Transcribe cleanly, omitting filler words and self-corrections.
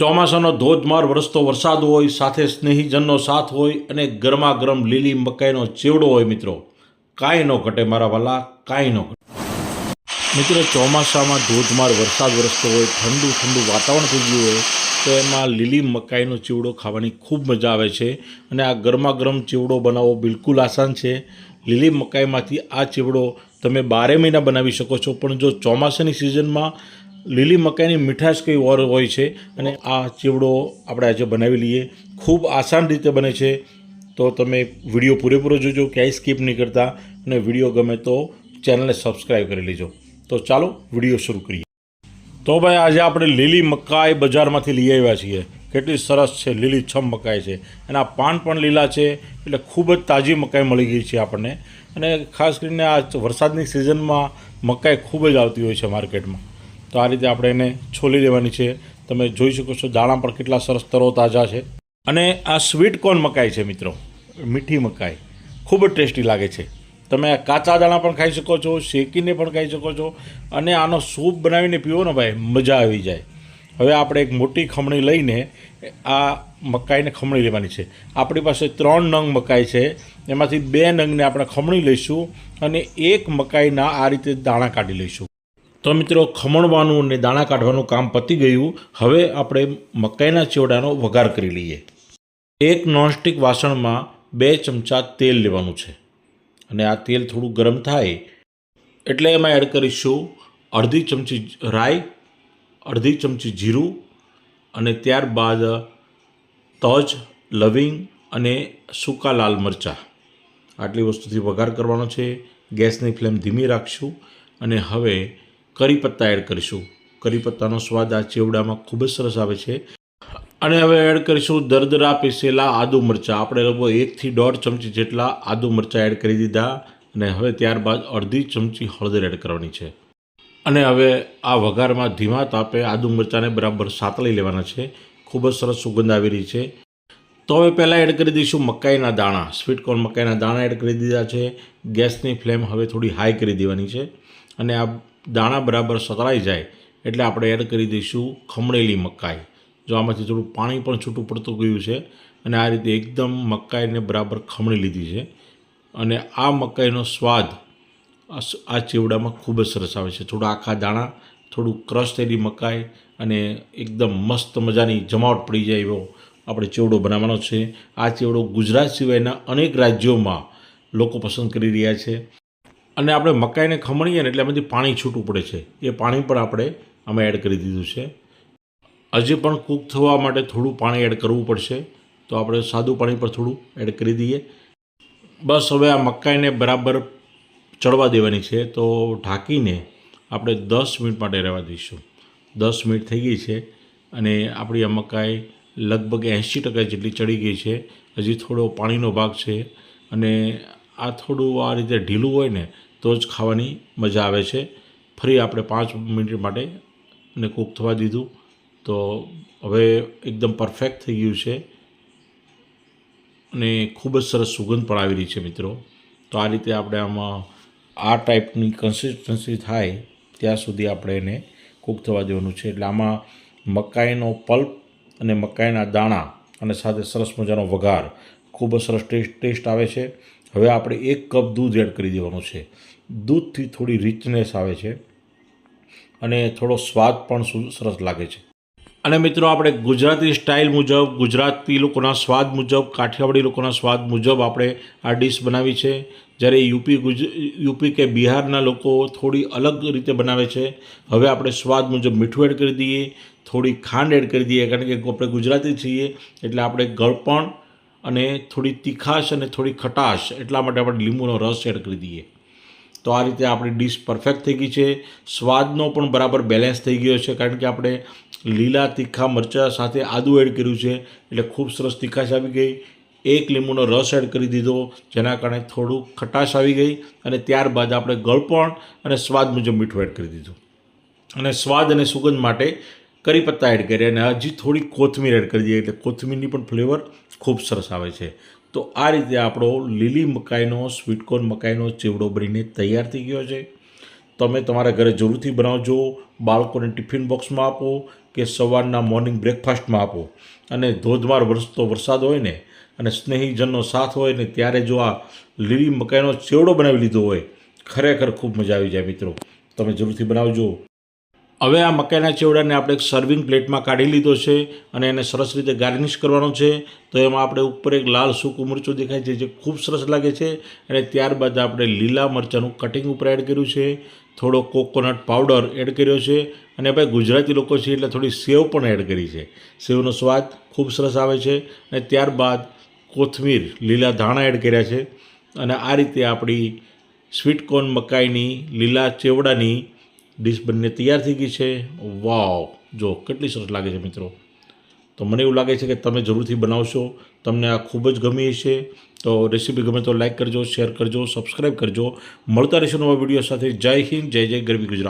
ચોમાસાનો ધોધમાર વરસતો વરસાદ હોય, સાથે સ્નેહીજનનો સાથ હોય અને ગરમા ગરમ લીલી મકાઈનો ચેવડો હોય મિત્રો, કાંઈ ન ઘટે મારા વાલા, કાંઈ ન ઘટે. મિત્રો ચોમાસામાં ધોધમાર વરસાદ વરસતો હોય, ઠંડુ ઠંડુ વાતાવરણ થઈ ગયું હોય તો એમાં લીલી મકાઈનો ચેવડો ખાવાની ખૂબ મજા આવે છે. અને આ ગરમા ગરમ ચેવડો બનાવવો બિલકુલ આસાન છે. લીલી મકાઈમાંથી આ ચેવડો તમે 12 મહિના બનાવી શકો છો, પણ જો ચોમાસાની સિઝનમાં લીલી મકાઈની મીઠાશ કંઈ ઓર હોય છે. અને આ ચેવડો આપણે આજે બનાવી લઈએ. ખૂબ આસાન રીતે બને છે, તો તમે વિડીયો પૂરેપૂરો જોજો, ક્યાંય સ્કીપ નહીં કરતા. અને વિડીયો ગમે તો ચેનલને સબસ્ક્રાઈબ કરી લેજો. તો ચાલો વિડીયો શરૂ કરીએ. તો ભાઈ આજે આપણે લીલી મકાઈ બજારમાંથી લઈ આવ્યા છીએ. કેટલી સરસ છે, લીલી છમ મકાઈ છે. એના પાન પણ લીલા છે, એટલે ખૂબ જ તાજી મકાઈ મળી ગઈ છે આપણને. અને ખાસ કરીને આ વરસાદની સિઝનમાં મકાઈ ખૂબ જ આવતી હોય છે માર્કેટમાં. તો આ રીતે આપણે એને છોલી લેવાની છે. તમે જોઈ શકો છો દાણા પણ કેટલા સરસ તરોતાજા છે. અને આ સ્વીટ કોર્ન મકાઈ છે મિત્રો, મીઠી મકાઈ, ખૂબ જ ટેસ્ટી લાગે છે. તમે કાચા દાણા પણ ખાઈ શકો છો, શેકીને પણ ખાઈ શકો છો, અને આનો સૂપ બનાવીને પીવો ને ભાઈ, મજા આવી જાય. હવે આપણે એક મોટી ખમણી લઈને આ મકાઈને ખમણી લેવાની છે. આપણી પાસે 3 નંગ મકાઈ છે, એમાંથી 2 નંગને આપણે ખમણી લઈશું અને એક મકાઈના આ રીતે દાણા કાઢી લઈશું. તો મિત્રો ખમણવાનું અને દાણા કાઢવાનું કામ પતી ગયું. હવે આપણે મકાઈના ચેવડાનો વઘાર કરી લઈએ. એક નોનસ્ટિક વાસણમાં 2 ચમચા તેલ લેવાનું છે. અને આ તેલ થોડું ગરમ થાય એટલે એમાં એડ કરીશું અડધી ચમચી રાઈ, અડધી ચમચી જીરું, અને ત્યારબાદ તજ, લવિંગ અને સૂકા લાલ મરચાં. આટલી વસ્તુથી વઘાર કરવાનો છે. ગેસની ફ્લેમ ધીમી રાખશું. અને હવે કરી પત્તા એડ કરીશું. કરી પત્તાનો સ્વાદ આ ચેવડામાં ખૂબ જ સરસ આવે છે. અને હવે એડ કરીશું દરદરા પીસેલા આદુ મરચાં. આપણે લગભગ 1 થી 1.5 ચમચી જેટલા આદુ મરચાં એડ કરી દીધા. અને હવે ત્યારબાદ અડધી ચમચી હળદર એડ કરવાની છે. અને હવે આ વઘારમાં ધીમા તાપે આદુ મરચાંને બરાબર સાતળી લેવાના છે. ખૂબ જ સરસ સુગંધ આવી રહી છે. તો હવે પહેલાં એડ કરી દઈશું મકાઈના દાણા. સ્વીટ કોર્ન મકાઈના દાણા એડ કરી દીધા છે. ગેસની ફ્લેમ હવે થોડી હાઈ કરી દેવાની છે. અને આ દાણા બરાબર સતળાઈ જાય એટલે આપણે એડ કરી દઈશું ખમણેલી મકાઈ. જો આમાંથી થોડું પાણી પણ છૂટું પડતું ગયું છે. અને આ રીતે એકદમ મકાઈને બરાબર ખમણી લીધી છે. અને આ મકાઈનો સ્વાદ આ ચેવડામાં ખૂબ જ સરસ આવે છે. થોડા આખા દાણા, થોડું ક્રશ થયેલી મકાઈ, અને એકદમ મસ્ત મજાની જમાવટ પડી જાય એવો આપણે ચેવડો બનાવવાનો છે. આ ચેવડો ગુજરાત સિવાયના અનેક રાજ્યોમાં લોકો પસંદ કરી રહ્યા છે. અને આપણે મકાઈને ખમણીએ ને એટલે એમાંથી પાણી છૂટું પડે છે. એ પાણી પણ આપણે આમાં એડ કરી દીધું છે. હજી પણ કૂક થવા માટે થોડું પાણી એડ કરવું પડશે, તો આપણે સાદું પાણી પર થોડું એડ કરી દઈએ. બસ હવે આ મકાઈને બરાબર ચડવા દેવાની છે. તો ઢાંકીને આપણે 10 મિનિટ માટે રહેવા દઈશું. 10 મિનિટ થઈ ગઈ છે અને આપણી આ મકાઈ લગભગ 80% જેટલી ચડી ગઈ છે. હજી થોડો પાણીનો ભાગ છે. અને આ થોડું આ રીતે ઢીલું હોય ને તો જ ખાવાની મજા આવે છે. ફરી આપણે 5 મિનિટ માટે એને કૂક થવા દીધું. તો હવે એકદમ પરફેક્ટ થઈ ગયું છે અને ખૂબ જ સરસ સુગંધ પણ આવી રહી છે મિત્રો. તો આ રીતે આપણે આમાં આ ટાઈપની કન્સિસ્ટન્સી થાય ત્યાં સુધી આપણે એને કૂક થવા દેવાનું છે. એટલે આમાં મકાઈનો પલ્પ અને મકાઈના દાણા અને સાથે સરસ મજાનો વઘાર, ખૂબ જ સરસ ટેસ્ટ આવે છે. હવે આપણે 1 કપ દૂધ એડ કરી દેવાનું છે. દૂધથી થોડી રિચનેસ આવે છે અને થોડો સ્વાદ પણ સરસ લાગે છે. અને મિત્રો આપણે ગુજરાતી સ્ટાઇલ મુજબ, ગુજરાતી લોકોના સ્વાદ મુજબ, કાઠિયાવાડી લોકોના સ્વાદ મુજબ આપણે આ ડીશ બનાવી છે. જ્યારે યુપી કે બિહારના લોકો થોડી અલગ રીતે બનાવે છે. હવે આપણે સ્વાદ મુજબ મીઠું એડ કરી દઈએ, થોડી ખાંડ એડ કરી દઈએ, કારણ કે આપણે ગુજરાતી છીએ એટલે આપણે ગળપણ અને થોડી તીખાશ અને થોડી ખટાશ એટલા માટે આપણે લીંબુનો રસ એડ કરી દઈએ. તો આ રીતે આપણી ડીશ પરફેક્ટ થઈ ગઈ છે. સ્વાદનો પણ બરાબર બેલેન્સ થઈ ગયો છે, કારણ કે આપણે લીલા તીખા મરચાં સાથે આદું એડ કર્યું છે એટલે ખૂબ સરસ તીખાશ આવી ગઈ. 1 લીંબુનો રસ એડ કરી દીધો, જેના કારણે થોડું ખટાશ આવી ગઈ. અને ત્યારબાદ આપણે ગળપણ અને સ્વાદ મુજબ મીઠું એડ કરી દીધું. અને સ્વાદ અને સુગંધ માટે કરી પત્તા એડ કર્યા અને હજી થોડી કોથમીર એડ કરી દઈએ એટલે કોથમીરની પણ ફ્લેવર ખૂબ સરસ આવે છે. તો આ રીતે આપણો લીલી મકાઈનો સ્વીટકોર્ન મકાઈનો ચેવડો બનીને તૈયાર થઈ ગયો છે. તમે તમારા ઘરે જરૂરથી બનાવજો, બાળકોને ટિફિન બોક્સમાં આપો. કે સવારના મોર્નિંગ બ્રેકફાસ્ટમાં આપો અને ધોધમાર વરસતો વરસાદ હોય ને અને સ્નેહીજનનો સાથ હોય ને ત્યારે જો આ લીલી મકાઈનો ચેવડો બનાવી લીધો હોય, ખરેખર ખૂબ મજા આવી જાય મિત્રો. તમે જરૂરથી બનાવજો. હવે આ મકાઈના ચેવડાને આપણે એક સર્વિંગ પ્લેટમાં કાઢી લીધો છે અને એને સરસ રીતે ગાર્નિશ કરવાનો છે. તો એમાં આપણે ઉપર એક લાલ સૂકું મરચું દેખાય છે જે ખૂબ સરસ લાગે છે અને ત્યારબાદ આપણે લીલા મરચાંનું કટિંગ ઉપર એડ કર્યું છે, થોડો કોકોનટ પાવડર એડ કર્યો છે અને ભાઈ ગુજરાતી લોકો છે એટલે થોડી સેવ પણ એડ કરી છે. સેવનો સ્વાદ ખૂબ સરસ આવે છે અને ત્યારબાદ કોથમીર, લીલા ધાણા એડ કર્યા છે અને આ રીતે આપણી સ્વીટ કોર્ન મકાઈની લીલા ચેવડાની ડીશ બંને તૈયાર થઈ ગઈ છે. વાવ, જો કેટલી સરસ લાગે છે મિત્રો. તો મને એવું લાગે છે કે તમે જરૂરથી બનાવશો, તમને આ ખૂબ જ ગમી છે. તો રેસીપી ગમે તો લાઇક કરજો, શેર કરજો, સબસ્ક્રાઈબ કરજો. મળતા રહેશો નવા વિડીયો સાથે. જય હિન્દ, જય જય ગરવી ગુજરાત.